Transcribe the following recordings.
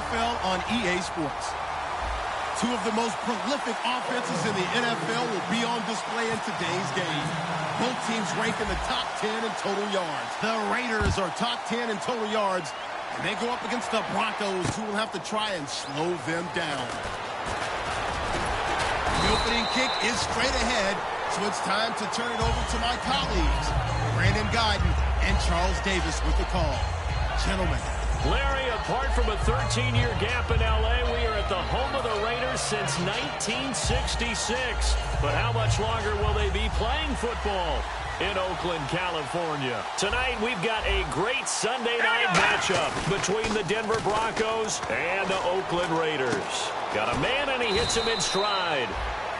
NFL on EA Sports. Two of the most prolific offenses in the NFL will be on display in today's game. Both teams rank in the top 10 in total yards. The Raiders are top 10 in total yards, and they go up against the Broncos, who will have to try and slow them down. The opening kick is straight ahead, so it's time to turn it over to my colleagues, Brandon Guyton and Charles Davis with the call. Gentlemen. Larry, apart from a 13-year gap in L.A., we are at the home of the Raiders since 1966. But how much longer will they be playing football in Oakland, California? Tonight, we've got a great Sunday night matchup between the Denver Broncos and the Oakland Raiders. Got a man, and he hits him in stride.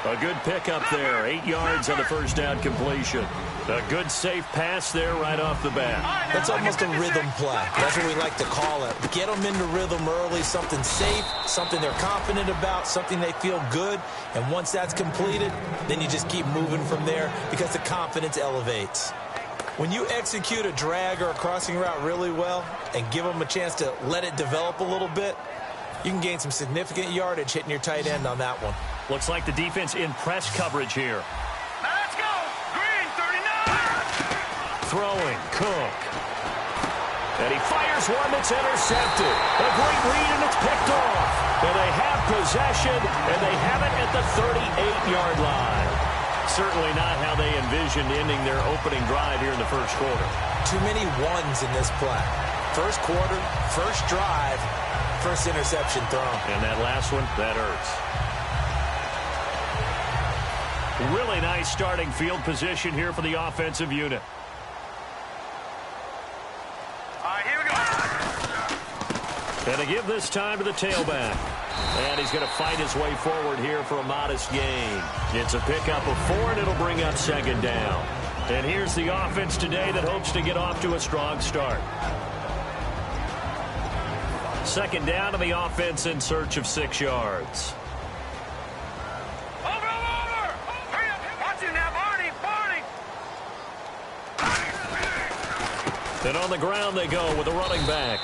A good pickup there, 8 yards on the first down completion. A good safe pass there right off the bat. That's almost a rhythm play. That's what we like to call it. Get them into rhythm early, something safe, something they're confident about, something they feel good. And once that's completed, then you just keep moving from there because the confidence elevates. When you execute a drag or a crossing route really well and give them a chance to let it develop a little bit, you can gain some significant yardage hitting your tight end on that one. Looks like the defense in press coverage here. Now let's go. Green, 39. Throwing, Cook. And he fires one that's intercepted. A great read, and it's picked off. And they have possession, and they have it at the 38-yard line. Certainly not how they envisioned ending their opening drive here in the first quarter. Too many ones in this play. First quarter, first drive, first interception thrown. And that last one, that hurts. Really nice starting field position here for the offensive unit. All right, here we go. And to give this time to the tailback. And he's going to fight his way forward here for a modest gain. It's a pickup of 4, and it'll bring up second down. And here's the offense today that hopes to get off to a strong start. Second down to the offense in search of 6 yards. And on the ground they go with a running back.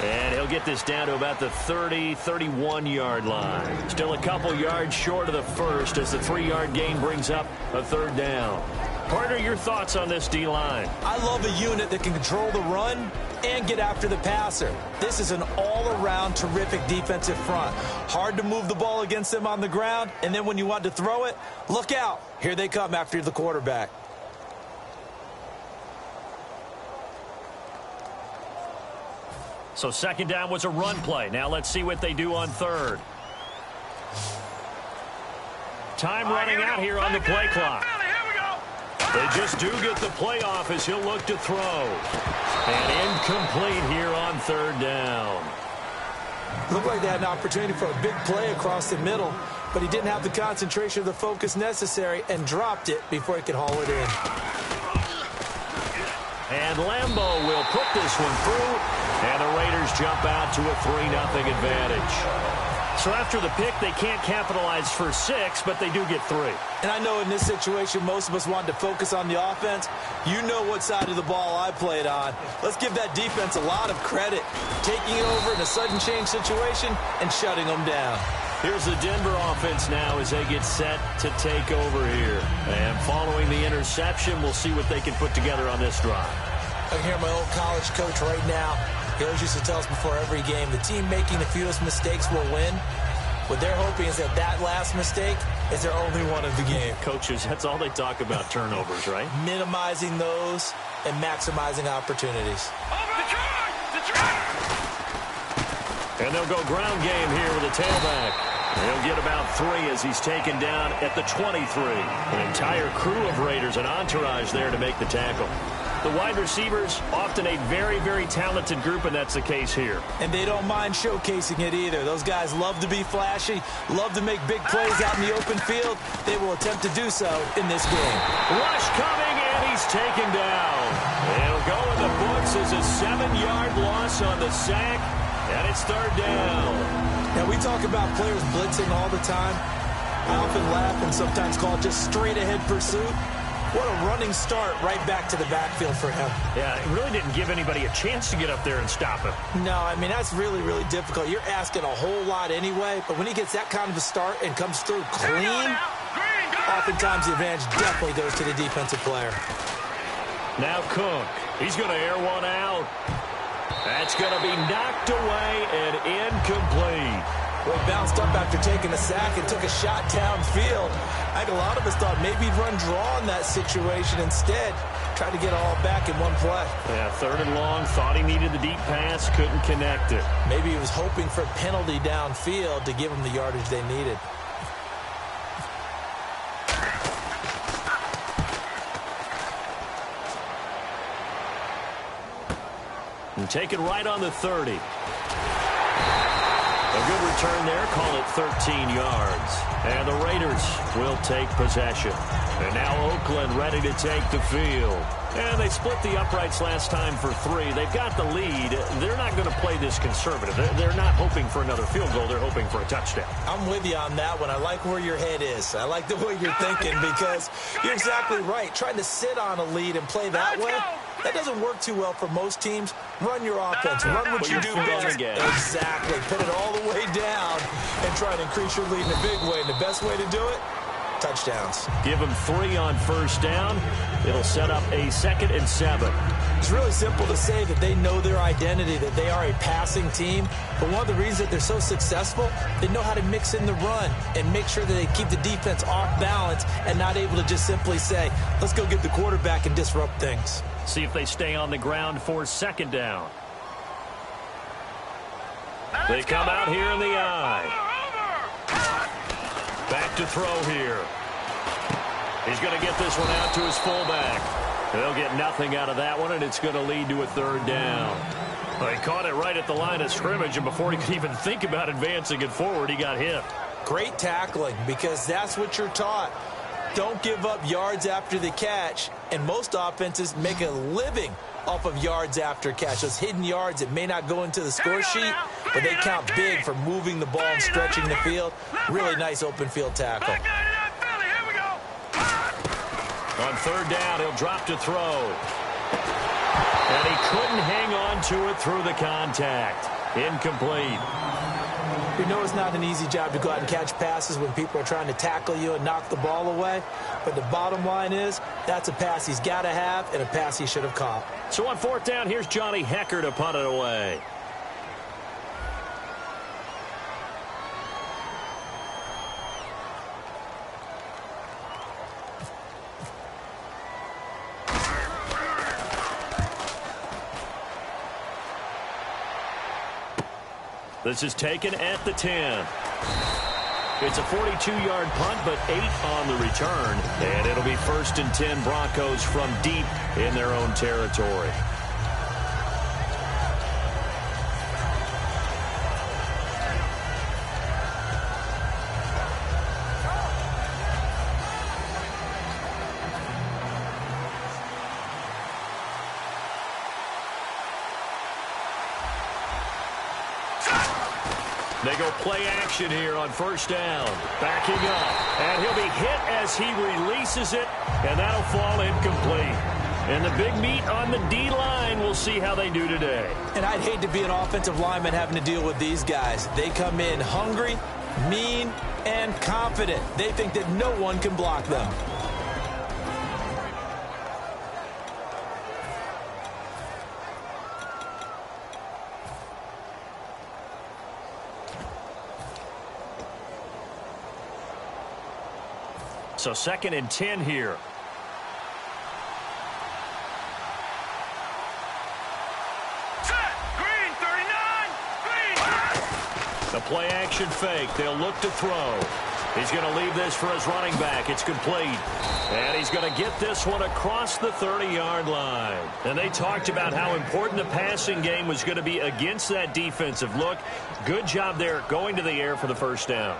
And he'll get this down to about the 30, 31-yard line. Still a couple yards short of the first as the 3-yard gain brings up a third down. Partner, your thoughts on this D-line? I love a unit that can control the run and get after the passer. This is an all-around terrific defensive front. Hard to move the ball against them on the ground, and then when you want to throw it, look out. Here they come after the quarterback. So second down was a run play. Now let's see what they do on third. Time running out here on the play clock. They just do get the play off as he'll look to throw. And incomplete here on third down. Looked like they had an opportunity for a big play across the middle, but he didn't have the concentration or the focus necessary and dropped it before he could haul it in. And Lambeau will put this one through, and the Raiders jump out to a 3-0 advantage. So after the pick, they can't capitalize for 6, but they do get 3. And I know in this situation, most of us wanted to focus on the offense. You know what side of the ball I played on. Let's give that defense a lot of credit, taking it over in a sudden change situation and shutting them down. Here's the Denver offense now as they get set to take over here. And following the interception, we'll see what they can put together on this drive. I can hear my old college coach right now. He always used to tell us before every game, the team making the fewest mistakes will win. What they're hoping is that that last mistake is their only one of the game. Coaches, that's all they talk about, turnovers, right? Minimizing those and maximizing opportunities. And they'll go ground game here with a tailback. He'll get about 3 as he's taken down at the 23. An entire crew of Raiders, an entourage there to make the tackle. The wide receivers, often a very, very talented group, and that's the case here. And they don't mind showcasing it either. Those guys love to be flashy, love to make big plays out in the open field. They will attempt to do so in this game. Rush coming, and he's taken down. It'll go in the books as a 7-yard loss on the sack, and it's third down. Now, we talk about players blitzing all the time. I often laugh and sometimes call it just straight-ahead pursuit. What a running start right back to the backfield for him. Yeah, it really didn't give anybody a chance to get up there and stop him. No, I mean, that's really, really difficult. You're asking a whole lot anyway, but when he gets that kind of a start and comes through clean, oftentimes the advantage definitely goes to the defensive player. Now Cook. He's going to air one out. That's going to be knocked away and incomplete. Well, he bounced up after taking a sack and took a shot downfield. I think a lot of us thought maybe he'd run draw in that situation instead. Tried to get it all back in one play. Yeah, 3rd and long. Thought he needed the deep pass. Couldn't connect it. Maybe he was hoping for a penalty downfield to give him the yardage they needed. And taken right on the 30. A good return there. Call it 13 yards. And the Raiders will take possession. And now Oakland ready to take the field. And they split the uprights last time for 3. They've got the lead. They're not going to play this conservative. They're not hoping for another field goal. They're hoping for a touchdown. I'm with you on that one. I like where your head is. I like the way you're thinking because you're exactly right. Trying to sit on a lead and play that way, that doesn't work too well for most teams. Run your offense. Run what you do best. Exactly. Put it all the way down and try to increase your lead in a big way. And the best way to do it, touchdowns. Give them 3 on first down. It'll set up a 2nd and 7. It's really simple to say that they know their identity, that they are a passing team. But one of the reasons that they're so successful, they know how to mix in the run and make sure that they keep the defense off balance and not able to just simply say, let's go get the quarterback and disrupt things. See if they stay on the ground for 2nd down. They come out here in the eye. Back to throw here. He's going to get this one out to his fullback. They'll get nothing out of that one, and it's going to lead to a 3rd down. They caught it right at the line of scrimmage, and before he could even think about advancing it forward, he got hit. Great tackling, because that's what you're taught. Don't give up yards after the catch, and most offenses make a living off of yards after catch. Those hidden yards that may not go into the score sheet, but they count big for moving the ball and stretching the field. Really nice open field tackle. On 3rd down, he'll drop to throw. And he couldn't hang on to it through the contact. Incomplete. We know it's not an easy job to go out and catch passes when people are trying to tackle you and knock the ball away. But the bottom line is, that's a pass he's got to have and a pass he should have caught. So on 4th down, here's Johnny Hecker to punt it away. This is taken at the 10. It's a 42-yard punt, but 8 on the return. And it'll be 1st and 10 Broncos from deep in their own territory. They go play action here on 1st down. Backing up. And he'll be hit as he releases it. And that'll fall incomplete. And the big meat on the D-line, we'll see how they do today. And I'd hate to be an offensive lineman having to deal with these guys. They come in hungry, mean, and confident. They think that no one can block them. So 2nd and 10 here. Set. Green, 39. Green. The play action fake. They'll look to throw. He's going to leave this for his running back. It's complete. And he's going to get this one across the 30-yard line. And they talked about how important the passing game was going to be against that defensive look. Good job there going to the air for the 1st down.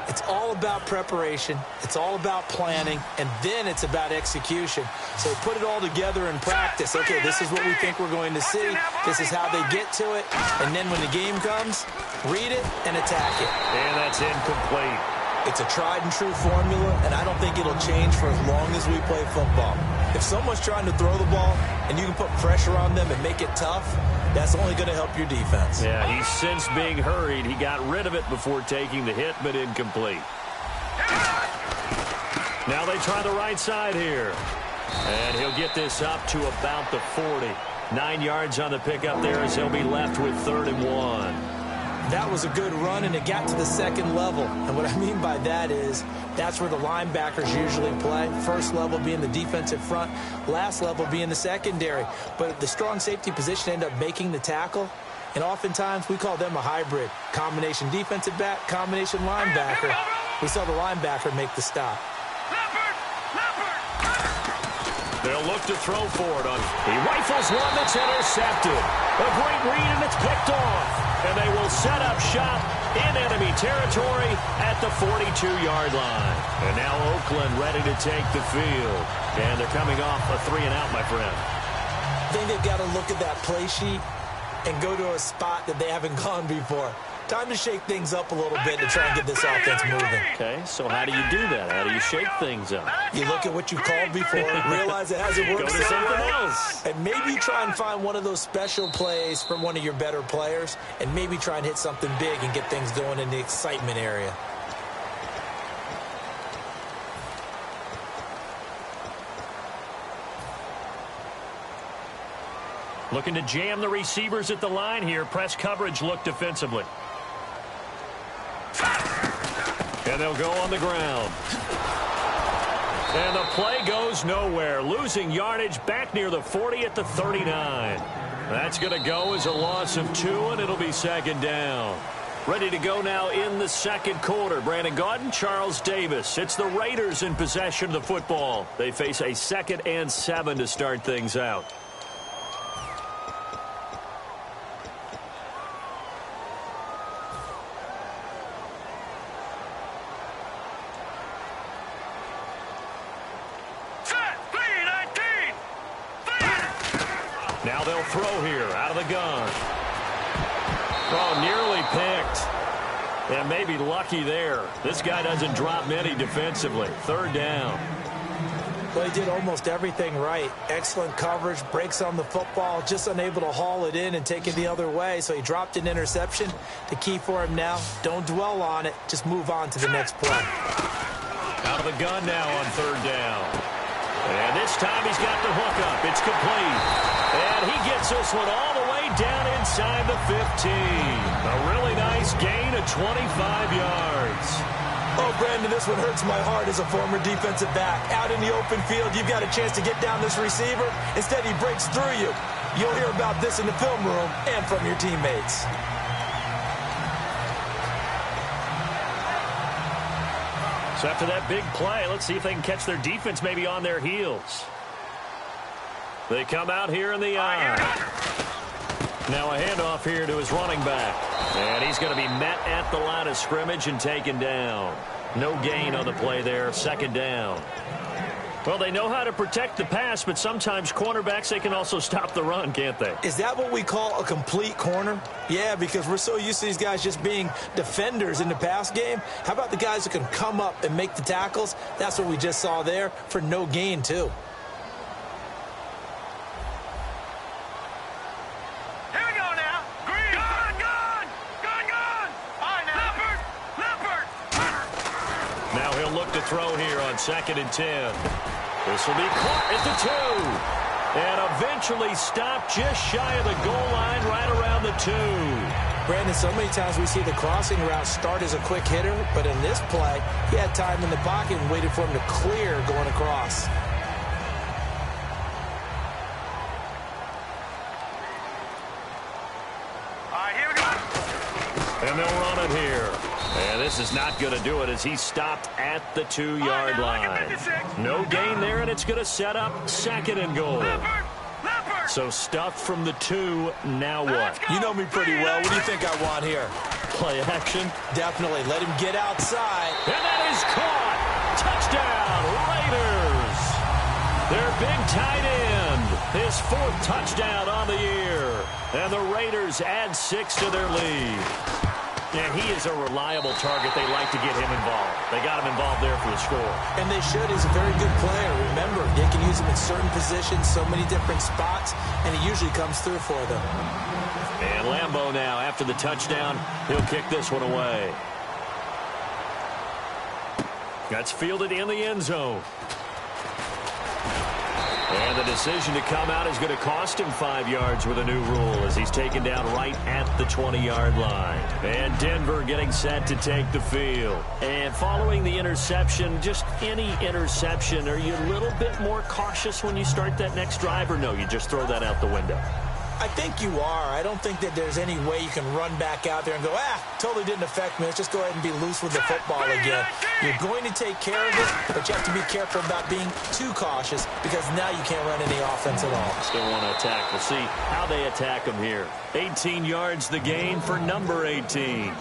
It's all about preparation. It's all about planning. And then it's about execution. So put it all together in practice. Okay, this is what we think we're going to see. This is how they get to it. And then when the game comes, read it and attack it. And that's incomplete. It's a tried and true formula, and I don't think it'll change for as long as we play football. If someone's trying to throw the ball and you can put pressure on them and make it tough, that's only going to help your defense. Yeah, he's since being hurried. He got rid of it before taking the hit, but incomplete. Now they try the right side here. And he'll get this up to about the 40. 9 yards on the pickup there as he'll be left with 3rd and 1. That was a good run, and it got to the second level. And what I mean by that is that's where the linebackers usually play. First level being the defensive front, last level being the secondary. But the strong safety position ended up making the tackle, and oftentimes we call them a hybrid. Combination defensive back, combination linebacker. We saw the linebacker make the stop. They'll look to throw for it. He rifles one that's intercepted. A great read, and it's picked off. And they will set up shop in enemy territory at the 42-yard line. And now Oakland ready to take the field. And they're coming off a 3-and-out, my friend. I think they've got to look at that play sheet and go to a spot that they haven't gone before. Time to shake things up a little bit to try and get this offense moving. Okay, so how do you do that? How do you shake things up? You look at what you called before, realize it hasn't worked Go to something well, else. and maybe try and find one of those special plays from one of your better players, and maybe try and hit something big and get things going in the excitement area. Looking to jam the receivers at the line here. Press coverage look defensively. And they'll go on the ground. And the play goes nowhere. Losing yardage back near the 40 at the 39. That's going to go as a loss of 2, and it'll be 2nd down. Ready to go now in the second quarter. Brandon Gaudin, Charles Davis. It's the Raiders in possession of the football. They face a 2nd and 7 to start things out. Now they'll throw here out of the gun. Oh, nearly picked. And maybe lucky there. This guy doesn't drop many defensively. 3rd down. Well, he did almost everything right. Excellent coverage, breaks on the football, just unable to haul it in and take it the other way. So he dropped an interception. The key for him now, don't dwell on it. Just move on to the next play. Out of the gun now on 3rd down. And this time he's got the hookup. It's complete. And he gets this one all the way down inside the 15. A really nice gain of 25 yards. Oh, Brandon, this one hurts my heart as a former defensive back. Out in the open field, you've got a chance to get down this receiver. Instead, he breaks through you. You'll hear about this in the film room and from your teammates. So after that big play, let's see if they can catch their defense maybe on their heels. They come out here in the eye. Now a handoff here to his running back. And he's going to be met at the line of scrimmage and taken down. No gain on the play there. 2nd down. Well, they know how to protect the pass, but sometimes cornerbacks, they can also stop the run, can't they? Is that what we call a complete corner? Yeah, because we're so used to these guys just being defenders in the pass game. How about the guys who can come up and make the tackles? That's what we just saw there for no gain, too. Here we go now. Green. Gone. All right, now. Leopard. Now he'll look to throw here on 2nd and 10. This will be caught at the 2. And eventually stopped just shy of the goal line right around the 2. Brandon, so many times we see the crossing route start as a quick hitter, but in this play, he had time in the pocket and waited for him to clear going across. All right, here we go. And they'll run it here. And this is not going to do it as he's stopped at the 2-yard line. No gain there, and it's going to set up 2nd and goal. So stuffed from the 2, now what? You know me pretty well. What do you think I want here? Play action? Definitely. Let him get outside. And that is caught. Touchdown, Raiders. Their big tight end. His 4th touchdown on the year. And the Raiders add 6 to their lead. And he is a reliable target. They like to get him involved. They got him involved there for the score. And they should. He's a very good player. Remember, they can use him in certain positions, so many different spots, and he usually comes through for them. And Lambeau now, after the touchdown, he'll kick this one away. That's fielded in the end zone. And the decision to come out is going to cost him 5 yards with a new rule as he's taken down right at the 20-yard line. And Denver getting set to take the field. And following the interception, just any interception, are you a little bit more cautious when you start that next drive, or no, you just throw that out the window? I think you are. I don't think that there's any way you can run back out there and go, totally didn't affect me. Let's just go ahead and be loose with the football again. You're going to take care of it, but you have to be careful about being too cautious because now you can't run any offense at all. Still want to attack. We'll see how they attack him here. 18 yards the gain for number 18.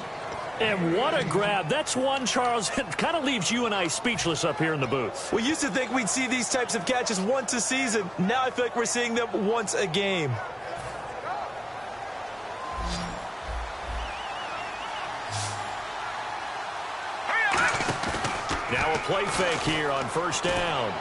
And what a grab. That's one, Charles, that kind of leaves you and I speechless up here in the booth. We used to think we'd see these types of catches once a season. Now I feel like we're seeing them once a game. Now a play fake here on first down.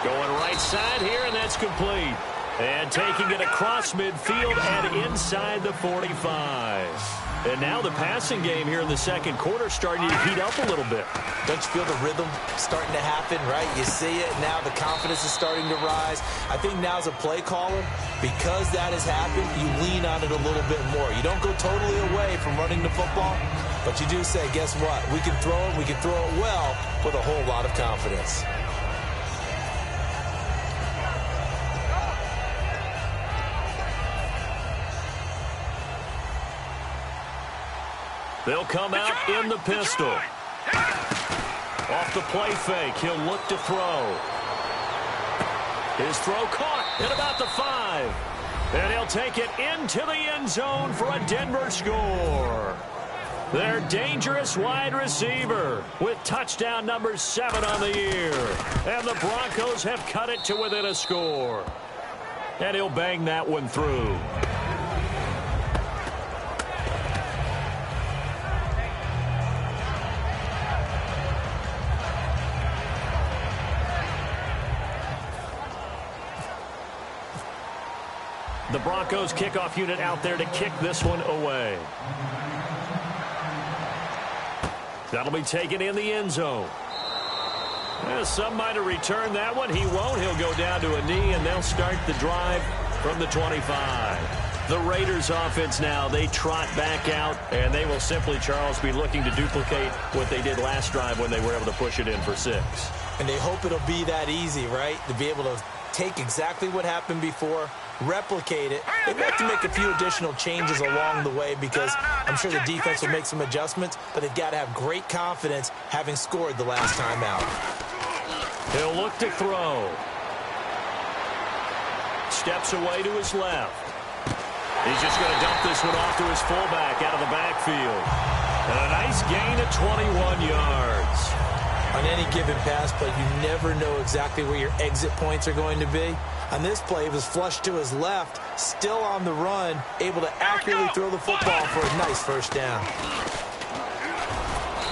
Going right side here, and that's complete. And taking it across midfield and inside the 45. And now the passing game here in the second quarter starting to heat up a little bit. Don't you feel the rhythm starting to happen, right? You see it. Now the confidence is starting to rise. I think now as a play caller, because that has happened, you lean on it a little bit more. You don't go totally away from running the football, but you do say, guess what? We can throw it. We can throw it well with a whole lot of confidence. They'll come out in the pistol. Off the play fake, he'll look to throw. His throw caught at about the 5. And he'll take it into the end zone for a Denver score. Their dangerous wide receiver with touchdown number 7 on the year. And the Broncos have cut it to within a score. And he'll bang that one through. The Broncos kickoff unit out there to kick this one away. That'll be taken in the end zone. Some might have returned that one. He won't. He'll go down to a knee, and they'll start the drive from the 25. The Raiders offense now, they trot back out, and they will simply, Charles, be looking to duplicate what they did last drive when they were able to push it in for 6. And they hope it'll be that easy, right? To be able to take exactly what happened before, replicate it. They have to make a few additional changes along the way because I'm sure the defense will make some adjustments, but they've got to have great confidence having scored the last time out. He'll look to throw. Steps away to his left. He's just going to dump this one off to his fullback out of the backfield. And a nice gain of 21 yards. On any given pass play, you never know exactly where your exit points are going to be. On this play, he was flushed to his left, still on the run, able to accurately throw the football for a nice first down.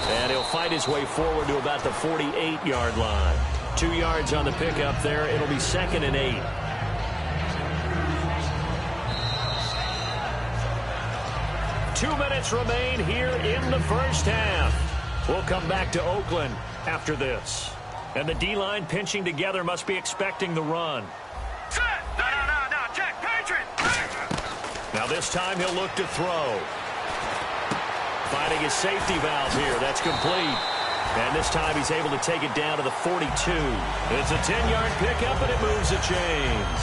And he'll fight his way forward to about the 48-yard line. 2 yards on the pickup there. It'll be 2nd and 8. Two minutes remain here in the first half. We'll come back to Oakland after this. And the D-line pinching together must be expecting the run. No, check, Patriot. Now this time he'll look to throw. Finding his safety valve here. That's complete. And this time he's able to take it down to the 42. It's a 10-yard pickup, and it moves the chains.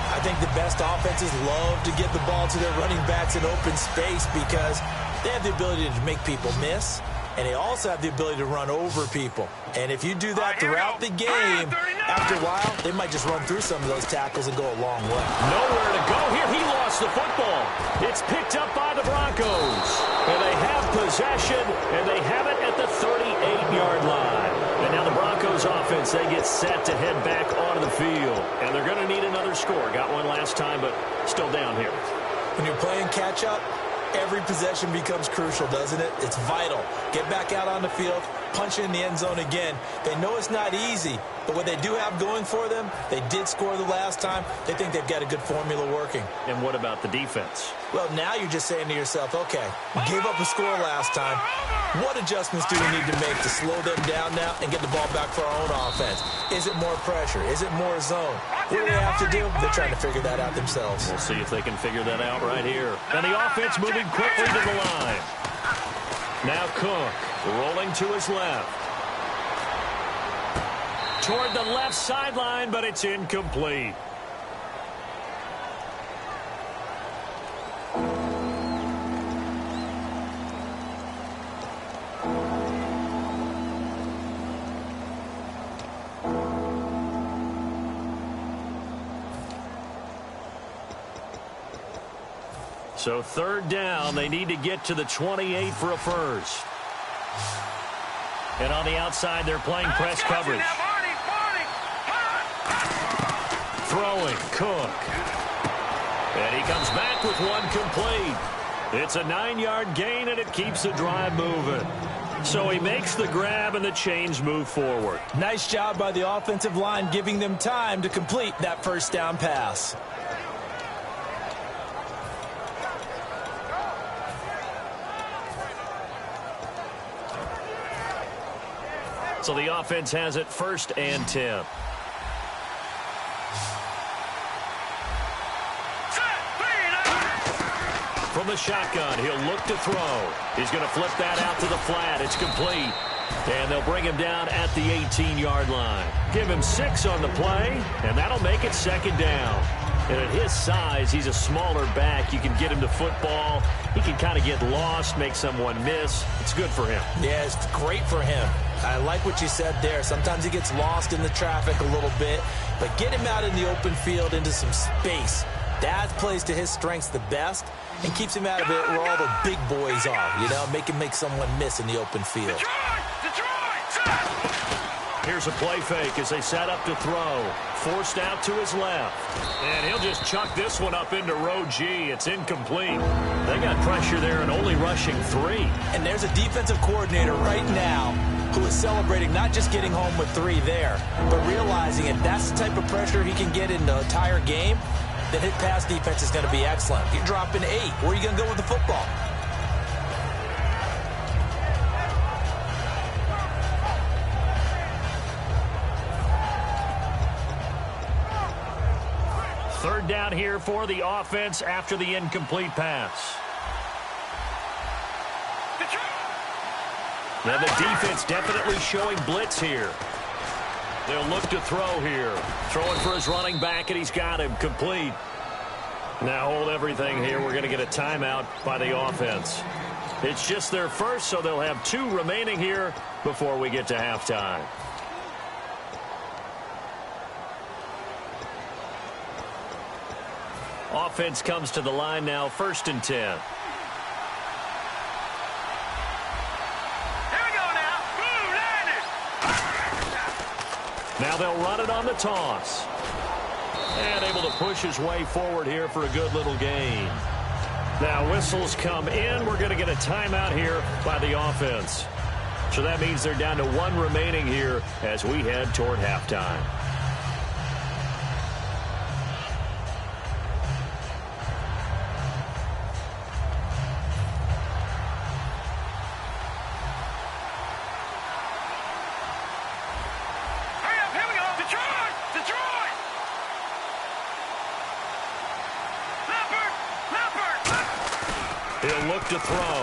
I think the best offenses love to get the ball to their running backs in open space because they have the ability to make people miss, and they also have the ability to run over people. And if you do that throughout the game, after a while, they might just run through some of those tackles and go a long way. Nowhere to go here. He lost the football. It's picked up by the Broncos. And they have possession, and they have it at the 38-yard line. And now the Broncos offense, they get set to head back onto the field. And they're going to need another score. Got one last time, but still down here. When you're playing catch-up, Every possession becomes crucial, doesn't it? It's vital. Get back out on the field, punch in the end zone again. They know it's not easy, but what they do have going for them, they did score the last time. They think they've got a good formula working. And what about the defense? Well, now you're just saying to yourself, okay, we gave up a score last time. What adjustments do we need to make to slow them down now and get the ball back for our own offense? Is it more pressure? Is it more zone? What do they have to do? They're trying to figure that out themselves. We'll see if they can figure that out right here. And the offense moving quickly to the line. Now Cook rolling to his left. Toward the left sideline, but it's incomplete. So third down, they need to get to the 28 for a first. And on the outside, they're playing press coverage. Throwing, Cook. And he comes back with one complete. It's a 9-yard gain, and it keeps the drive moving. So he makes the grab, and the chains move forward. Nice job by the offensive line, giving them time to complete that first down pass. So the offense has it 1st and 10. From the shotgun, he'll look to throw. He's going to flip that out to the flat. It's complete. And they'll bring him down at the 18-yard line. Give him 6 on the play, and that'll make it 2nd down. And at his size, he's a smaller back. You can get him to football. He can kind of get lost, make someone miss. It's good for him. Yeah, it's great for him. I like what you said there. Sometimes he gets lost in the traffic a little bit, but get him out in the open field into some space. That plays to his strengths the best and keeps him out of it where all the big boys are, you know, make someone miss in the open field. Here's a play fake as they set up to throw. Forced out to his left. And he'll just chuck this one up into row G. It's incomplete. They got pressure there and only rushing 3. And there's a defensive coordinator right now who is celebrating not just getting home with 3 there, but realizing if that's the type of pressure he can get in the entire game, then his pass defense is going to be excellent. You're dropping 8. Where are you going to go with the football? Third down here for the offense after the incomplete pass. Now the defense definitely showing blitz here. They'll look to throw here. Throwing for his running back, and he's got him complete. Now hold everything here. We're going to get a timeout by the offense. It's just their first, so they'll have 2 remaining here before we get to halftime. Offense comes to the line now, 1st and 10. Here we go now. Boom, landed. Now they'll run it on the toss. And able to push his way forward here for a good little gain. Now whistles come in. We're going to get a timeout here by the offense. So that means they're down to 1 remaining here as we head toward halftime. He'll look to throw.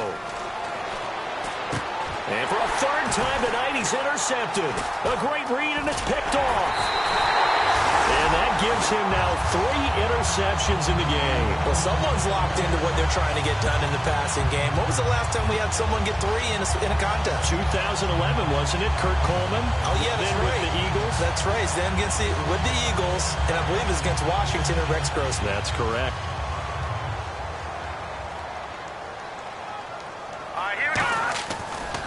And for a 3rd time tonight, he's intercepted. A great read, and it's picked off. And that gives him now 3 interceptions in the game. Well, someone's locked into what they're trying to get done in the passing game. When was the last time we had someone get 3 in a contest? 2011, wasn't it? Kurt Coleman. Oh, yeah, that's then right. With the Eagles. That's right. Then with the Eagles, and I believe it's against Washington and Rex Grossman. That's correct.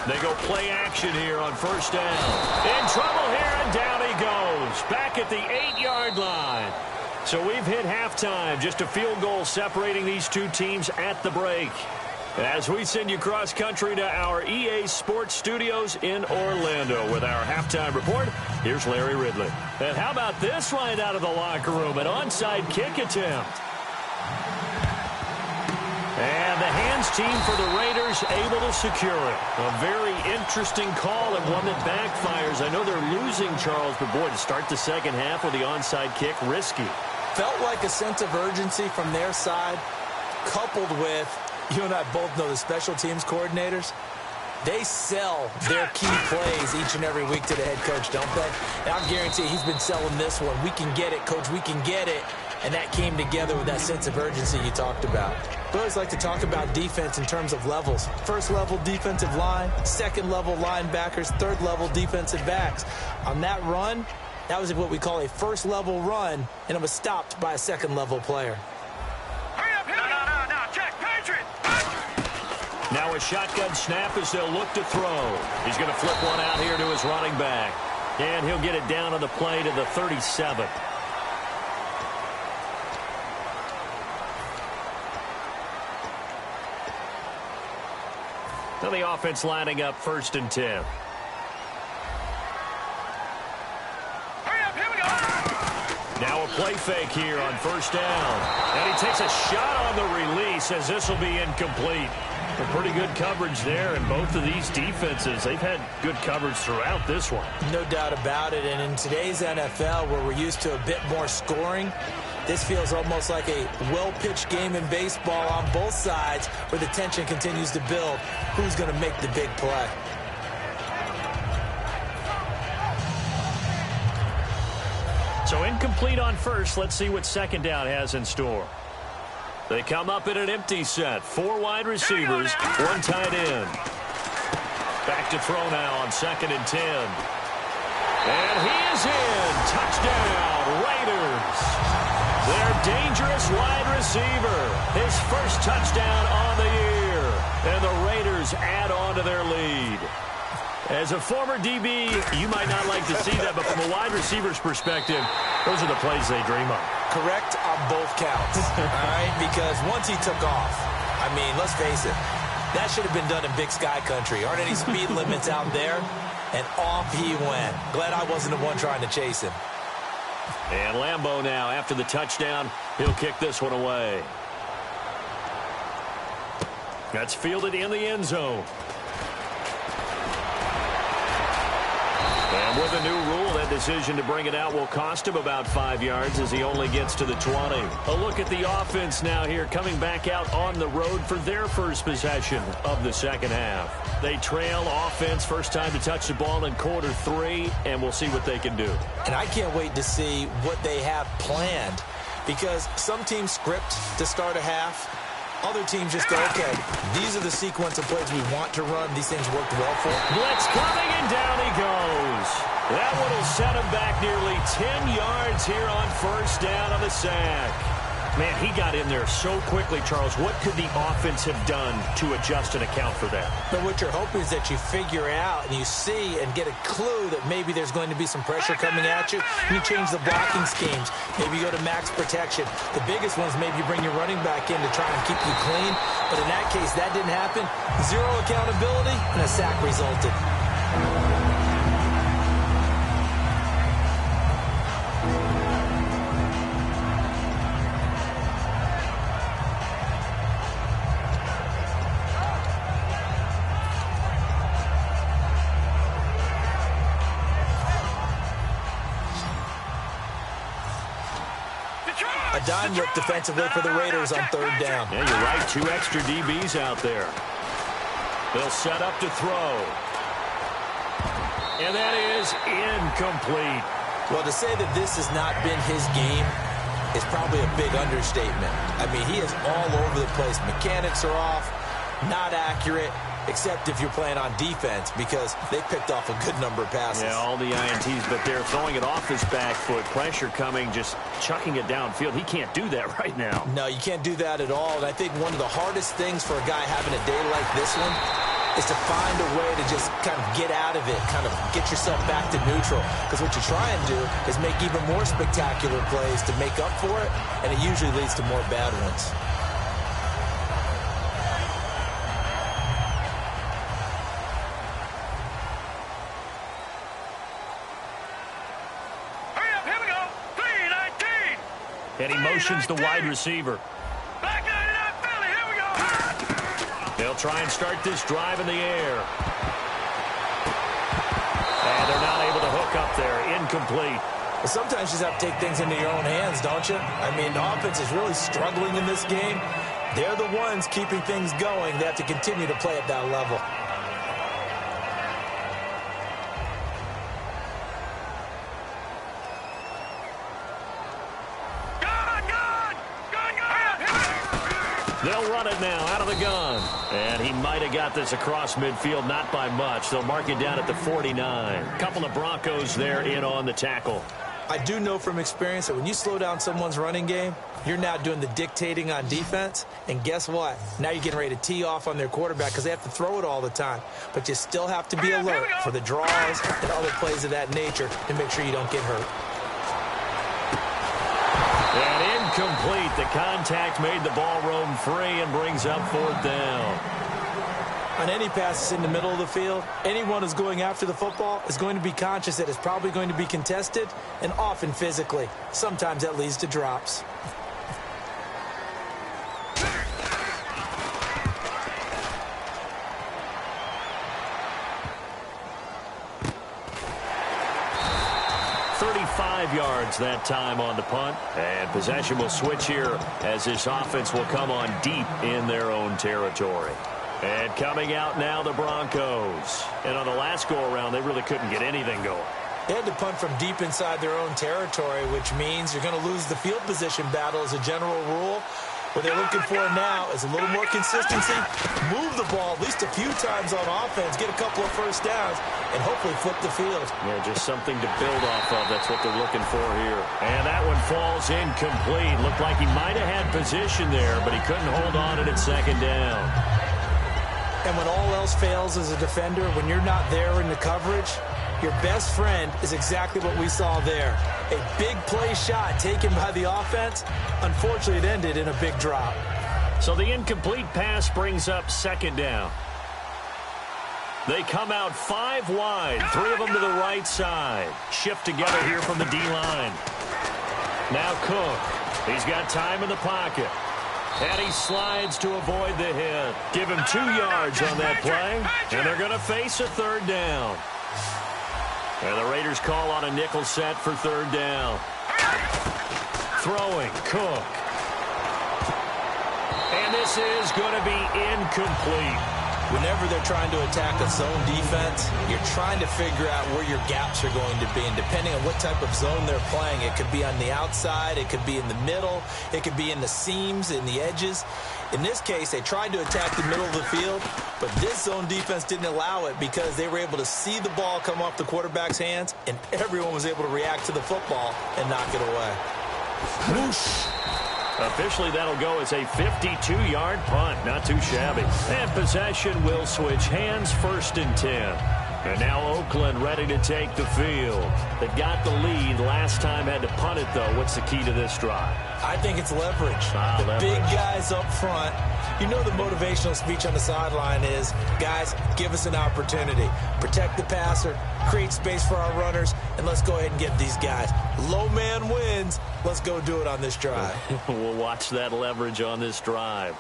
They go play action here on 1st down. In trouble here, and down he goes. Back at the 8-yard line. So we've hit halftime. Just a field goal separating these 2 teams at the break. As we send you cross-country to our EA Sports Studios in Orlando with our halftime report, here's Larry Ridley. And how about this line out of the locker room? An onside kick attempt. And the hands team for the Raiders able to secure it. A very interesting call and one that backfires. I know they're losing, Charles, but boy, to start the second half with the onside kick, risky. Felt like a sense of urgency from their side, coupled with, you and I both know the special teams coordinators, they sell their key plays each and every week to the head coach, don't they? And I guarantee he's been selling this one. We can get it, coach, we can get it. And that came together with that sense of urgency you talked about. We always like to talk about defense in terms of levels. First level defensive line, second level linebackers, third level defensive backs. On that run, that was what we call a first level run, and it was stopped by a second level player. Hurry up, no, check, Patriot! Now a shotgun snap as they'll look to throw. He's going to flip one out here to his running back. And he'll get it down on the play to the 37. Now the offense lining up 1st and 10. Hurry up, here we go! Now a play fake here on 1st down. And he takes a shot on the release as this will be incomplete. A pretty good coverage there, and both of these defenses, they've had good coverage throughout this one. No doubt about it, and in today's NFL, where we're used to a bit more scoring, this feels almost like a well-pitched game in baseball on both sides where the tension continues to build. Who's going to make the big play? So incomplete on 1st. Let's see what 2nd down has in store. They come up in an empty set. 4 wide receivers, 1 tight end. Back to throw now on 2nd and 10. And he is in. Touchdown, Raiders. Their dangerous wide receiver. His first touchdown on the year. And the Raiders add on to their lead. As a former DB, you might not like to see that, but from a wide receiver's perspective, those are the plays they dream of. Correct on both counts, all right? Because once he took off, I mean, let's face it, that should have been done in Big Sky Country. Aren't any speed limits out there? And off he went. Glad I wasn't the one trying to chase him. And Lambeau now, after the touchdown, he'll kick this one away. That's fielded in the end zone. And with a new rule, that decision to bring it out will cost him about 5 yards as he only gets to the 20. A look at the offense now here, coming back out on the road for their first possession of the second half. They trail offense, first time to touch the ball in quarter 3, and we'll see what they can do. And I can't wait to see what they have planned, because some teams script to start a half. Other teams just go, okay, these are the sequence of plays we want to run. These things worked well for them. Blitz coming, and down he goes. That one will set him back nearly 10 yards here on 1st down on the sack. Man, he got in there so quickly, Charles. What could the offense have done to adjust and account for that? But what you're hoping is that you figure out and you see and get a clue that maybe there's going to be some pressure coming at you. You change the blocking schemes. Maybe you go to max protection. The biggest one is maybe you bring your running back in to try and keep you clean. But in that case, that didn't happen. 0 accountability, and a sack resulted. A dime look defensively for the Raiders on 3rd down. Yeah, you're right. 2 extra DBs out there. They'll set up to throw. And that is incomplete. Well, to say that this has not been his game is probably a big understatement. I mean, he is all over the place. Mechanics are off, not accurate, except if you're playing on defense, because they picked off a good number of passes. Yeah, all the INTs, but they're throwing it off his back foot. Pressure coming, just chucking it downfield. He can't do that right now. No, you can't do that at all. And I think one of the hardest things for a guy having a day like this one is to find a way to just kind of get out of it, kind of get yourself back to neutral. Because what you try and do is make even more spectacular plays to make up for it, and it usually leads to more bad ones. And he motions the wide receiver. Back out of that belly. Here we go. They'll try and start this drive in the air. And they're not able to hook up there. Incomplete. Well, sometimes you just have to take things into your own hands, don't you? I mean, the offense is really struggling in this game. They're the ones keeping things going. They have to continue to play at that level. They'll run it now out of the gun. And he might have got this across midfield, not by much. They'll mark it down at the 49. A couple of Broncos there in on the tackle. I do know from experience that when you slow down someone's running game, you're now doing the dictating on defense. And guess what? Now you're getting ready to tee off on their quarterback because they have to throw it all the time. But you still have to be alert for the draws and other plays of that nature to make sure you don't get hurt. And incomplete. The contact made the ball roam free and brings up 4th down. On any passes in the middle of the field, anyone who's going after the football is going to be conscious that it's probably going to be contested and often physically. Sometimes that leads to drops. Yards that time on the punt, and possession will switch here as this offense will come on deep in their own territory. And coming out now, the Broncos. And on the last go-around, they really couldn't get anything going. They had to punt from deep inside their own territory, which means you're going to lose the field position battle as a general rule. What they're looking for now is a little more consistency, move the ball at least a few times on offense, get a couple of first downs, and hopefully flip the field. Yeah, just something to build off of. That's what they're looking for here. And that one falls incomplete. Looked like he might have had position there, but he couldn't hold on to it at 2nd down. And when all else fails as a defender, when you're not there in the coverage, your best friend is exactly what we saw there. A big play shot taken by the offense. Unfortunately, it ended in a big drop. So the incomplete pass brings up 2nd down. They come out 5 wide, 3 of them to the right side. Shift together here from the D-line. Now Cook. He's got time in the pocket. And he slides to avoid the hit. Give him 2 yards on that play. And they're going to face a 3rd down. And the Raiders call on a nickel set for 3rd down. Throwing, Cook. And this is going to be incomplete. Whenever they're trying to attack a zone defense, you're trying to figure out where your gaps are going to be. And depending on what type of zone they're playing, it could be on the outside, it could be in the middle, it could be in the seams, in the edges. In this case, they tried to attack the middle of the field, but this zone defense didn't allow it because they were able to see the ball come off the quarterback's hands, and everyone was able to react to the football and knock it away. Whoosh! Officially, that'll go as a 52-yard punt. Not too shabby. And possession will switch hands, 1st and 10. And now Oakland ready to take the field. They've got the lead. Last time had to punt it, though. What's the key to this drive? I think it's leverage. Leverage. Big guys up front. You know the motivational speech on the sideline is, guys, give us an opportunity. Protect the passer, create space for our runners, and let's go ahead and get these guys. Low man wins. Let's go do it on this drive. We'll watch that leverage on this drive.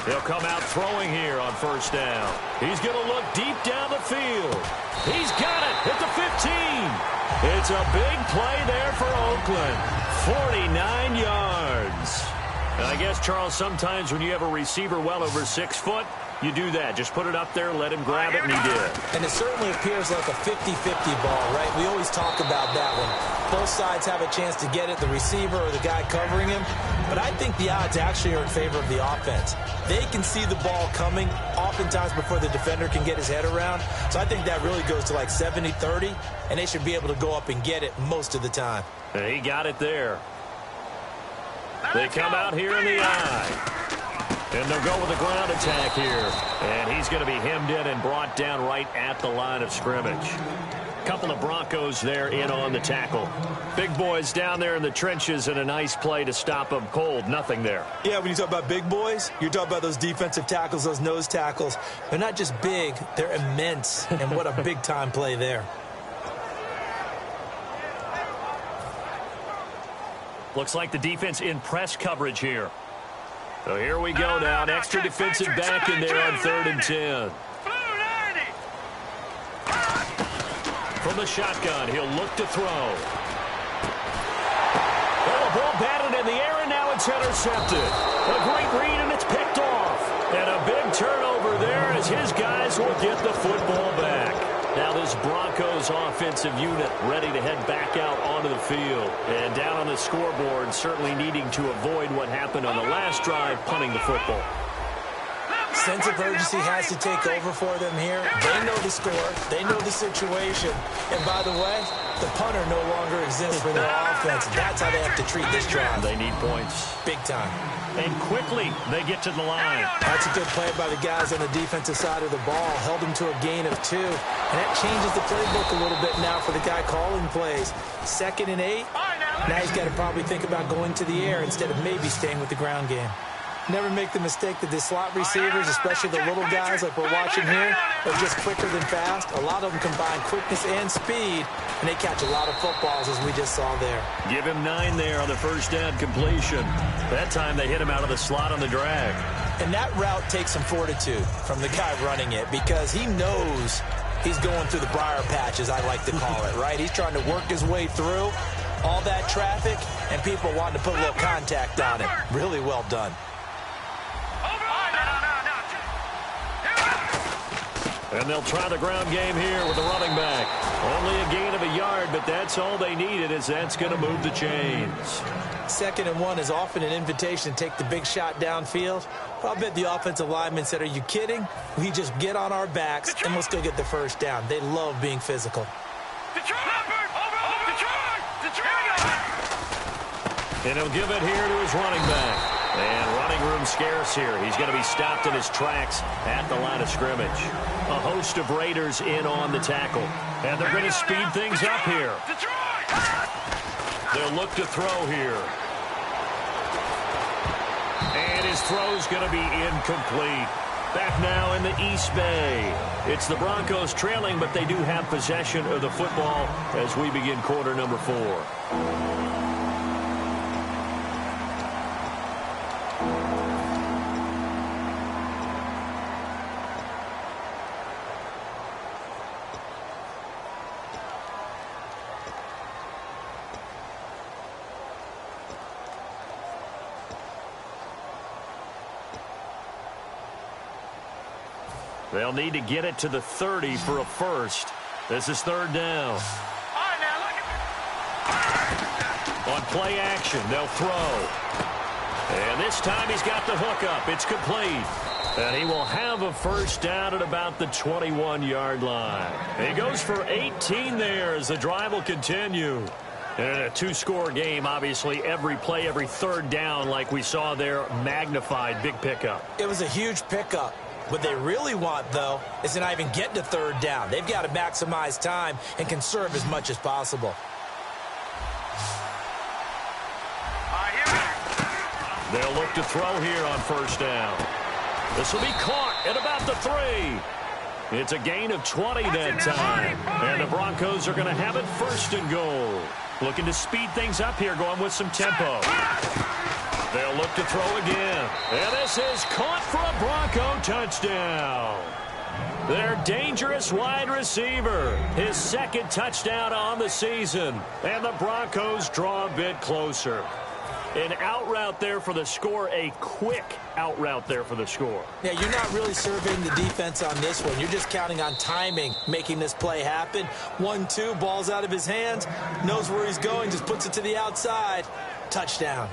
He'll come out throwing here on 1st down. He's going to look deep down the field. He's got it at the 15. It's a big play there for Oakland. 49 yards. And I guess, Charles, sometimes when you have a receiver well over 6 foot, you do that. Just put it up there, let him grab it, and he did. And it certainly appears like a 50-50 ball, right? We always talk about that one. Both sides have a chance to get it, the receiver or the guy covering him. But I think the odds actually are in favor of the offense. They can see the ball coming oftentimes before the defender can get his head around. So I think that really goes to like 70-30, and they should be able to go up and get it most of the time. And he got it there. They come out here in the eye. And they'll go with a ground attack here. And he's going to be hemmed in and brought down right at the line of scrimmage. Couple of Broncos there in on the tackle. Big boys down there in the trenches, and a nice play to stop them cold. Nothing there. Yeah, when you talk about big boys, you're talking about those defensive tackles, those nose tackles. They're not just big, they're immense. And what a big-time play there. Looks like the defense in press coverage here. So here we go now. An extra defensive back in there on 3rd and 10. From the shotgun, he'll look to throw. Well, the ball batted in the air, and now it's intercepted. A great read, and it's picked off. And a big turnover there as his guys will get the football back. Now this Broncos offensive unit ready to head back out onto the field. And down on the scoreboard, certainly needing to avoid what happened on the last drive, punting the football. Sense of urgency has to take over for them here. They know the score. They know the situation. And by the way, the punter no longer exists for their offense. That's how they have to treat this drive. They need points. Big time. And quickly, they get to the line. That's a good play by the guys on the defensive side of the ball. Held them to a gain of 2. And that changes the playbook a little bit now for the guy calling plays. 2nd and 8. Now he's got to probably think about going to the air instead of maybe staying with the ground game. Never make the mistake that the slot receivers, especially the little guys like we're watching here, are just quicker than fast. A lot of them combine quickness and speed, and they catch a lot of footballs, as we just saw there. Give him 9 there on the first down completion. That time they hit him out of the slot on the drag. And that route takes some fortitude from the guy running it because he knows he's going through the briar patch, as I like to call it, right? He's trying to work his way through all that traffic and people wanting to put a little contact on it. Really well done. And they'll try the ground game here with the running back. Only a gain of a yard, but that's all they needed, as that's going to move the chains. 2nd and 1 is often an invitation to take the big shot downfield. I'll bet the offensive linemen said, are you kidding? We just get on our backs and let's go get the first down. They love being physical. And he'll give it here to his running back. And running room scarce here. He's going to be stopped in his tracks at the line of scrimmage. A host of Raiders in on the tackle. And they're going to speed things up here. They'll look to throw here. And his throw's going to be incomplete. Back now in the East Bay. It's the Broncos trailing, but they do have possession of the football as we begin quarter number 4. They'll need to get it to the 30 for a first. This is 3rd down. On play action, they'll throw. And this time he's got the hook up. It's complete. And he will have a first down at about the 21-yard line. He goes for 18 there as the drive will continue. And in a 2-score game, obviously, every play, every 3rd down, like we saw there, magnified. Big pickup. It was a huge pickup. What they really want, though, is to not even get to 3rd down. They've got to maximize time and conserve as much as possible. They'll look to throw here on first down. This will be caught at about the 3. It's a gain of 20 that time. And the Broncos are going to have it 1st and goal. Looking to speed things up here, going with some tempo. They'll look to throw again. And this is caught for a Bronco touchdown. Their dangerous wide receiver. His 2nd touchdown on the season. And the Broncos draw a bit closer. An out route there for the score. A quick out route there for the score. Yeah, you're not really surveying the defense on this one. You're just counting on timing, making this play happen. 1-2, ball's out of his hands. Knows where he's going, just puts it to the outside. Touchdown.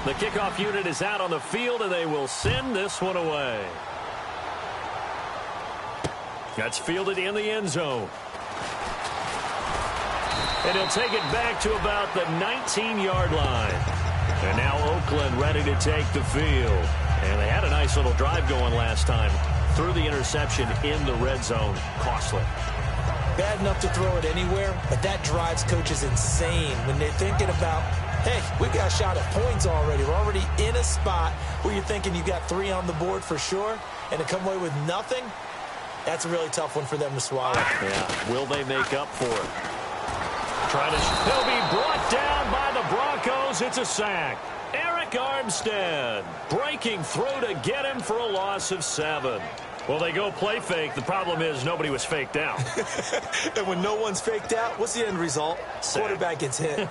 The kickoff unit is out on the field, and they will send this one away. That's fielded in the end zone. And he'll take it back to about the 19-yard line. And now Oakland ready to take the field. And they had a nice little drive going last time. Threw the interception in the red zone. Costly. Bad enough to throw it anywhere, but that drives coaches insane when they're thinking about hey, we've got a shot at points already. We're already in a spot where you're thinking you've got 3 on the board for sure, and to come away with nothing, that's a really tough one for them to swallow. Yeah, will they make up for it? He'll be brought down by the Broncos. It's a sack. Eric Armstead breaking through to get him for a loss of 7. Well, they go play fake. The problem is nobody was faked out. And when no one's faked out, what's the end result? Sack. Quarterback gets hit.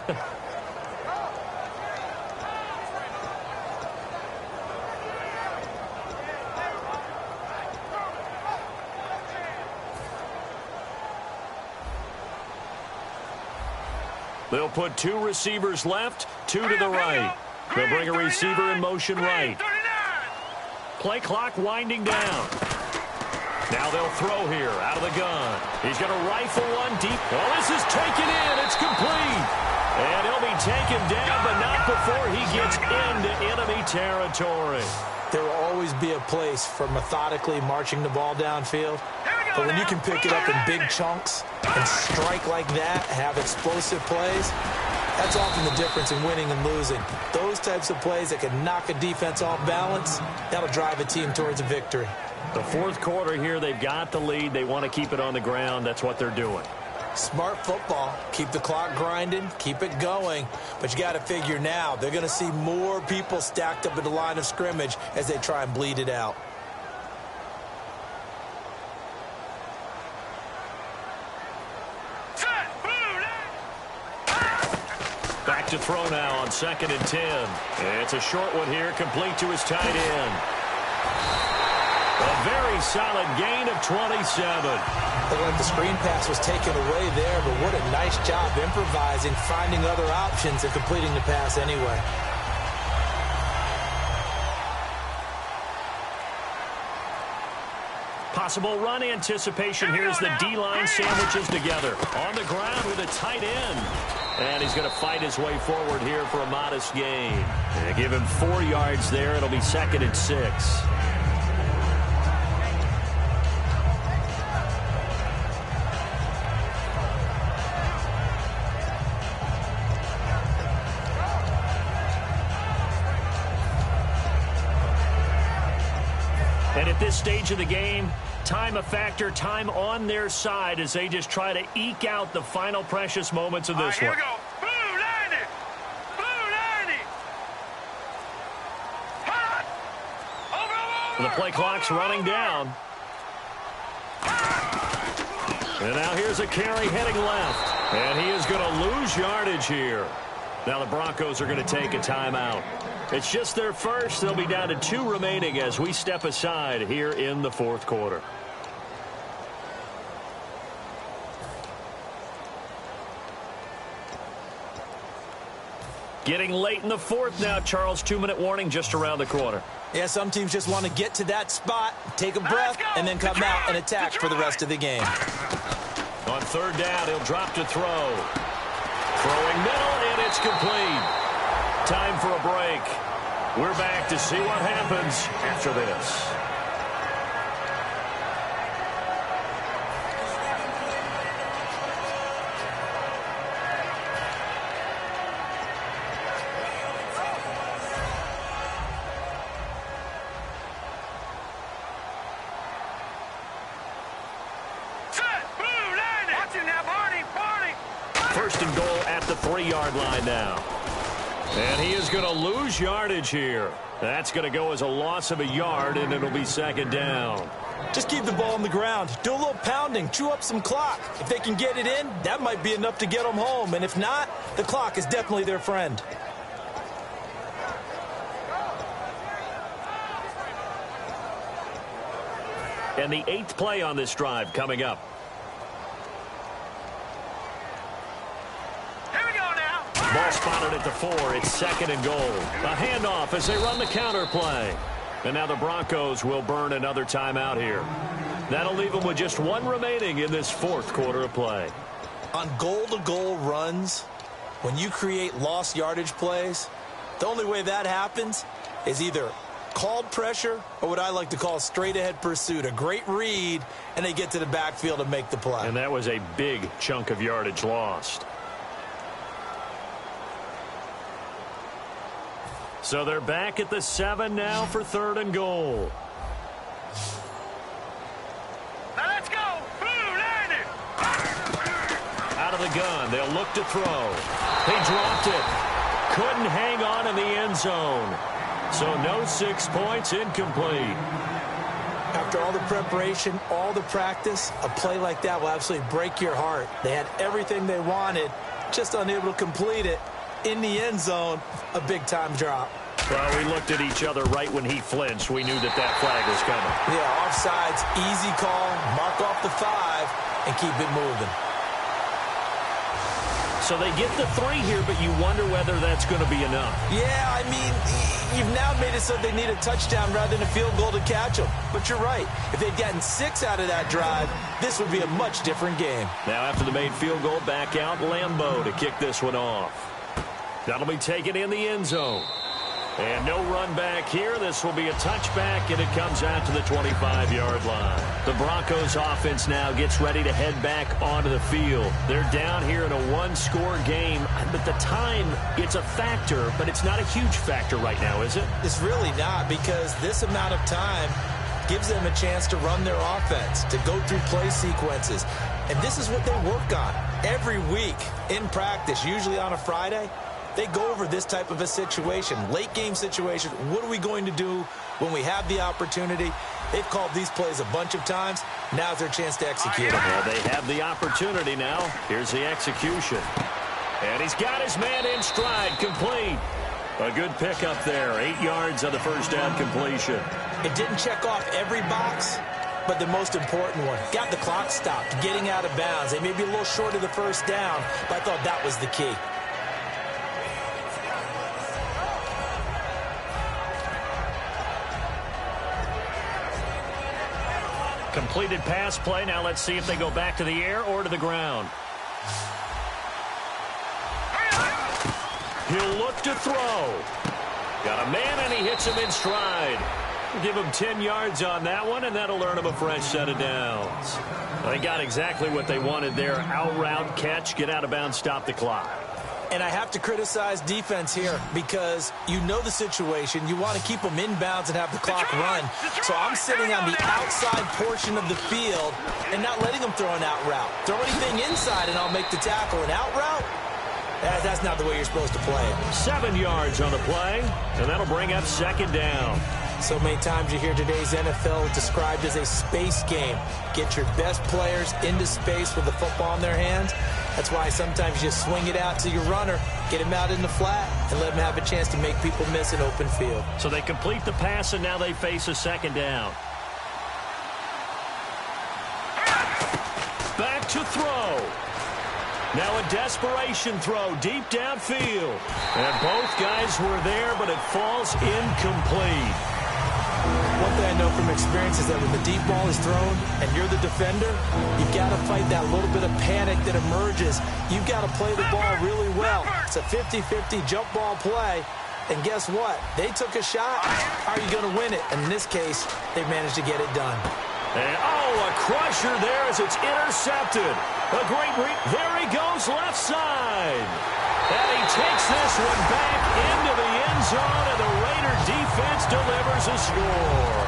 They'll put 2 receivers left, 2 to the right. They'll bring a receiver in motion right. Play clock winding down. Now they'll throw here out of the gun. He's going to rifle one deep. Oh, this is taken in. It's complete. And he'll be taken down, but not before he gets into enemy territory. There will always be a place for methodically marching the ball downfield. But when you can pick it up in big chunks and strike like that, have explosive plays, that's often the difference in winning and losing. Those types of plays that can knock a defense off balance, that'll drive a team towards a victory. The fourth quarter here, they've got the lead. They want to keep it on the ground. That's what they're doing. Smart football. Keep the clock grinding, keep it going. But you got to figure now, they're going to see more people stacked up at the line of scrimmage as they try and bleed it out. Back to throw now on 2nd and 10. It's a short one here, complete to his tight end. A very solid gain of 27. Looked like the screen pass was taken away there, but what a nice job improvising, finding other options, and completing the pass anyway. Possible run anticipation. Here's the D-line sandwiches together. On the ground with a tight end. And he's going to fight his way forward here for a modest gain. And give him 4 yards there. It'll be 2nd and 6. And at this stage of the game, time a factor, time on their side as they just try to eke out the final precious moments of this one. Here we go. Blue 90. Blue 90. Hot. Over. The play clock's running down. And now here's a carry heading left. And he is going to lose yardage here. Now the Broncos are going to take a timeout. It's just their first. They'll be down to 2 remaining as we step aside here in the fourth quarter. Getting late in the fourth now, Charles. 2-minute warning just around the corner. Yeah, some teams just want to get to that spot, take a breath, and then come out and attack for the rest of the game. On 3rd down, he'll drop to throw. Throwing middle, and it's complete. Time for a break. We're back to see what happens after this. First and goal at the 3-yard line now. And he is going to lose yardage here. That's going to go as a loss of a yard, and it'll be 2nd down. Just keep the ball on the ground. Do a little pounding. Chew up some clock. If they can get it in, that might be enough to get them home. And if not, the clock is definitely their friend. And the 8th play on this drive coming up. Ball spotted at the 4. It's 2nd and goal. A handoff as they run the counter play. And now the Broncos will burn another timeout here. That'll leave them with just 1 remaining in this fourth quarter of play. On goal-to-goal runs, when you create lost yardage plays, the only way that happens is either called pressure or what I like to call straight-ahead pursuit. A great read, and they get to the backfield and make the play. And that was a big chunk of yardage lost. So they're back at the 7 now for 3rd and goal. Now let's go. Blue, land it. Out of the gun. They'll look to throw. He dropped it. Couldn't hang on in the end zone. So no 6 points, incomplete. After all the preparation, all the practice, a play like that will absolutely break your heart. They had everything they wanted, just unable to complete it. In the end zone, a big-time drop. Well, we looked at each other right when he flinched. We knew that that flag was coming. Yeah, offsides, easy call, mark off the 5, and keep it moving. So they get the 3 here, but you wonder whether that's going to be enough. Yeah, I mean, you've now made it so they need a touchdown rather than a field goal to catch them. But you're right. If they'd gotten 6 out of that drive, this would be a much different game. Now after the made field goal, back out Lambeau to kick this one off. That'll be taken in the end zone. And no run back here. This will be a touchback, and it comes out to the 25-yard line. The Broncos offense now gets ready to head back onto the field. They're down here in a 1-score game. But the time, it's a factor, but it's not a huge factor right now, is it? It's really not, because this amount of time gives them a chance to run their offense, to go through play sequences. And this is what they work on every week in practice, usually on a Friday. They go over this type of a situation, late game situation. What are we going to do when we have the opportunity? They've called these plays a bunch of times. Now's their chance to execute them. Well, they have the opportunity now. Here's the execution. And he's got his man in stride, complete. A good pickup there, 8 yards on the first down completion. It didn't check off every box, but the most important one. Got the clock stopped, getting out of bounds. They may be a little short of the first down, but I thought that was the key. Completed pass play. Now let's see if they go back to the air or to the ground. He'll look to throw. Got a man, and he hits him in stride. Give him 10 yards on that one, and that'll earn him a fresh set of downs. They got exactly what they wanted there. Out route, catch, get out of bounds, stop the clock. And I have to criticize defense here because you know the situation. You want to keep them inbounds and have the clock run. So I'm sitting on the outside portion of the field and not letting them throw an out route. Throw anything inside and I'll make the tackle. An out route? That's not the way you're supposed to play it. 7 yards on the play, and that'll bring up 2nd down. So many times you hear today's NFL described as a space game. Get your best players into space with the football in their hands. That's why sometimes you swing it out to your runner, get him out in the flat, and let him have a chance to make people miss an open field. So they complete the pass, and now they face a 2nd down. Back to throw. Now a desperation throw deep downfield. And both guys were there, but it falls incomplete. One thing I know from experience is that when the deep ball is thrown and you're the defender, you've got to fight that little bit of panic that emerges. You've got to play the ball really well. It's a 50-50 jump ball play. And guess what? They took a shot. How are you going to win it? And in this case, they managed to get it done. And, a crusher there as it's intercepted. A great there he goes left side. And he takes this one back into the end zone, and the Raider defense delivers a score.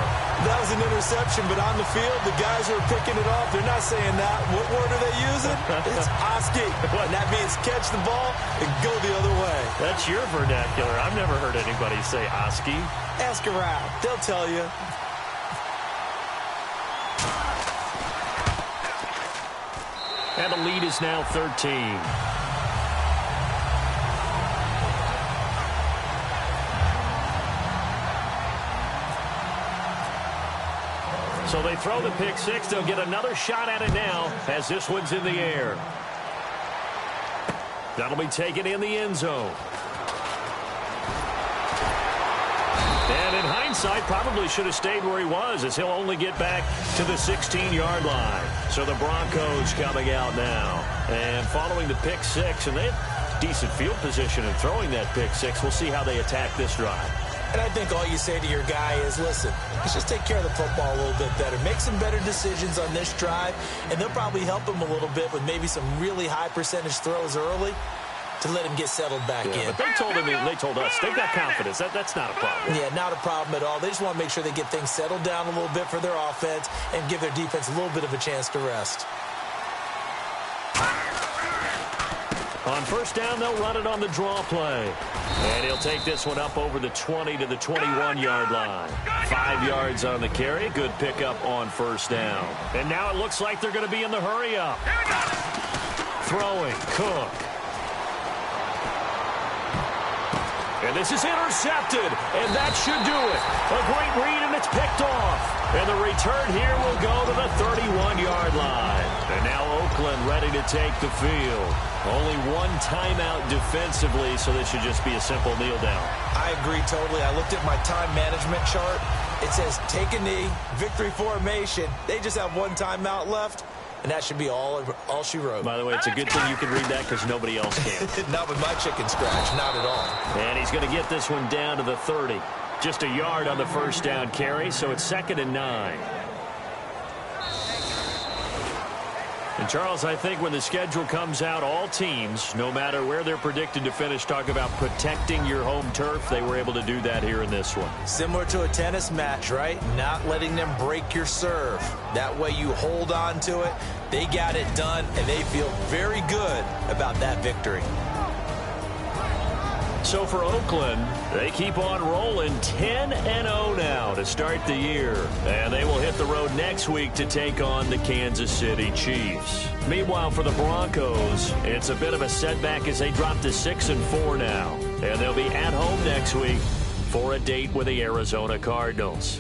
That was an interception, but on the field, the guys who are picking it off, they're not saying that. What word are they using? It's Oski. And that means catch the ball and go the other way. That's your vernacular. I've never heard anybody say Oski. Ask around. They'll tell you. And the lead is now 13. So they throw the pick six. They'll get another shot at it now as this one's in the air. That'll be taken in the end zone. And in hindsight, probably should have stayed where he was, as he'll only get back to the 16-yard line. So the Broncos coming out now. And following the pick six, and they have decent field position in throwing that pick six. We'll see how they attack this drive. And I think all you say to your guy is, listen, let's just take care of the football a little bit better. Make some better decisions on this drive, and they'll probably help him a little bit with maybe some really high percentage throws early. to let him get settled back in. But they told us they've got confidence. That's not a problem. Yeah, not a problem at all. They just want to make sure they get things settled down a little bit for their offense and give their defense a little bit of a chance to rest. On first down, they'll run it on the draw play. And he'll take this one up over the 20 to the 21-yard line. 5 yards on the carry. Good pickup on first down. And now it looks like they're going to be in the hurry-up. Throwing, Cook. And this is intercepted, and that should do it. A great read, and it's picked off. And the return here will go to the 31-yard line. And now Oakland ready to take the field. Only one timeout defensively, so this should just be a simple kneel down. I agree totally. I looked at my time management chart. It says take a knee, victory formation. They just have one timeout left. And that should be all she wrote. By the way, it's a good thing you can read that because nobody else can. Not with my chicken scratch. Not at all. And he's going to get this one down to the 30. Just a yard on the first down carry, so it's 2nd and 9. And, Charles, I think when the schedule comes out, all teams, no matter where they're predicted to finish, talk about protecting your home turf. They were able to do that here in this one. Similar to a tennis match, right? Not letting them break your serve. That way you hold on to it. They got it done, and they feel very good about that victory. So for Oakland, they keep on rolling 10-0 now to start the year. And they will hit the road next week to take on the Kansas City Chiefs. Meanwhile, for the Broncos, it's a bit of a setback as they drop to 6-4 now. And they'll be at home next week for a date with the Arizona Cardinals.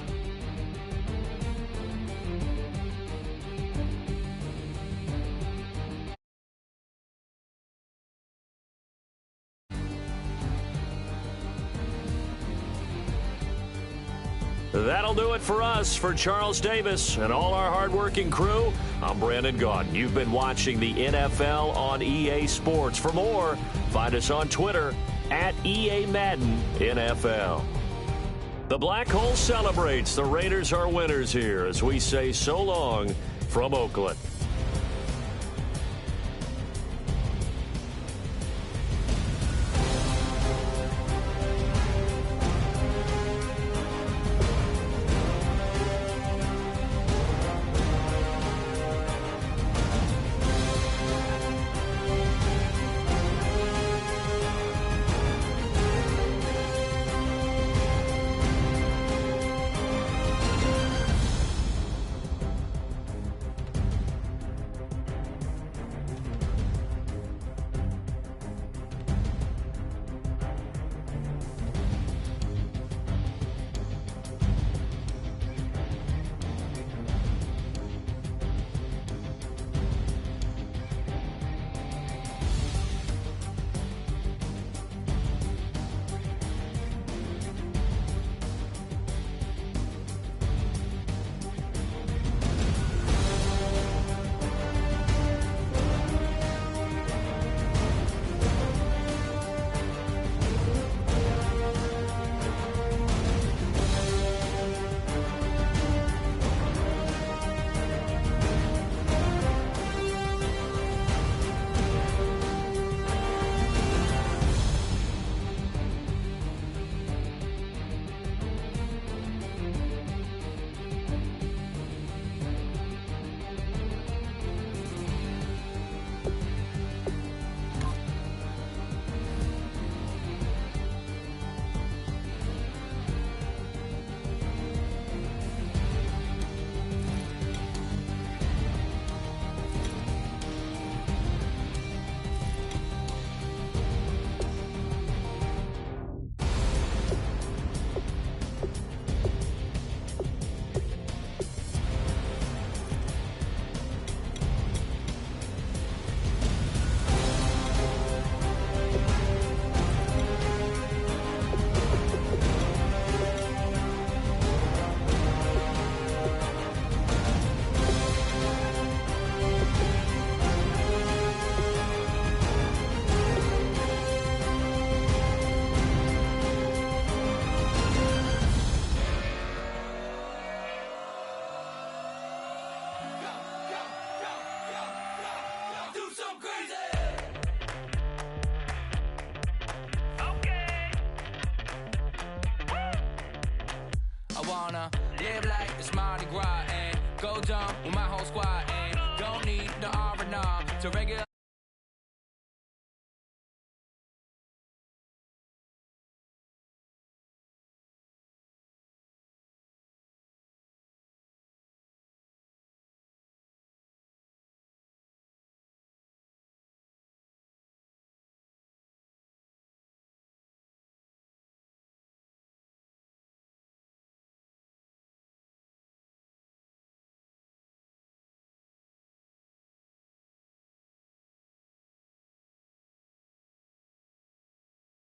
That'll do it for us. For Charles Davis and all our hardworking crew, I'm Brandon Gaudin. You've been watching the NFL on EA Sports. For more, find us on Twitter at EA Madden NFL. The Black Hole celebrates. The Raiders are winners here as we say so long from Oakland. wanna live like it's Mardi Gras and go dumb with my whole squad and don't need the R&R to regular.